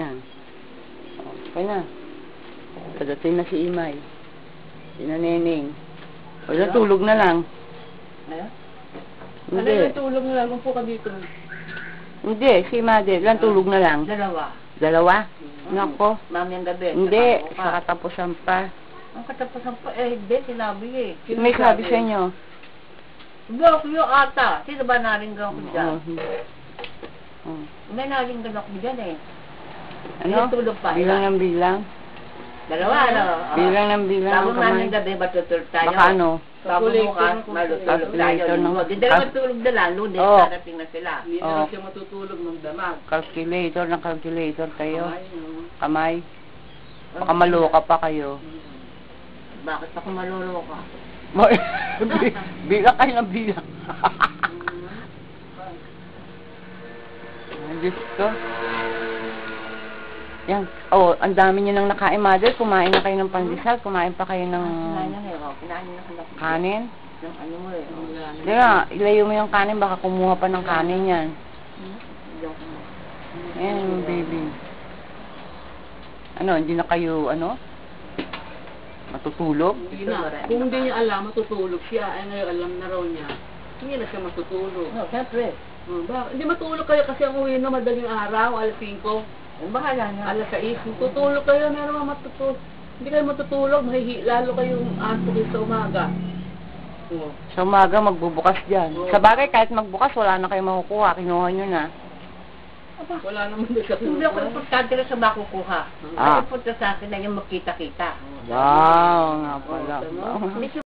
Yan. Okay na. Padating na si Imay. Si Neneng. O, tulog na lang. Ano? Hindi. Ano tulog na lang? Kung po ka dito. Hindi, si Mother. Lang tulog na lang. Dalawa? Nako. Mamayang gabi. Hindi, sa katapusan pa. Ang katapusan pa, hindi, sinabi eh. May sabi sa inyo? Block yung ata. Sino ba naringgan ko dyan? Oh. May naringgan ako dyan eh. Ano? Tulog pa. Bilang ng bilang? Dalawa, ano? Bilang ng bilang ng Tapos kamay. mamayang gabi, matutulog tayo. Baka ano? Tapos bukas, matutulog tayo. Hindi na matulog na lang, lunes, darating na sila. Hindi na lang siya matutulog ng damag. Calculator ng calculator kayo. Kamay. Baka maloka pa kayo. Bakit ako maloloka? Bilang kayo ng bilang. Diyos ko. Yan. Oh, ang dami nyo nang nakain, Mother. Kumain na kayo ng pandesal. Kumain pa kayo ng kanin. Yung ano mo eh. Di ba, ilayo mo yung kanin. Baka kumuha pa ng kanin yan. Yan yung baby. Ano, hindi na kayo, ano? Matutulog? Hindi na. Kung hindi niya alam, matutulog siya. Ay ngayon, alam na raw niya. Hindi na siya matutulog. No, siyempre. Hindi matulog kayo kasi ang uwi na madaling araw, alas 5. Bahala na. Alas 6. Tutulog kayo, meron mga matutulog. Hindi kayo matutulog, lalo kayong antok sa umaga. Sa umaga, magbubukas dyan. Sa bagay, kahit magbukas, wala na kayo makukuha. Kinuha nyo na. Wala naman doon sa Hindi ako importante na sa makukuha. Ang importante sa akin na yung magkita-kita. Wow, nga pala.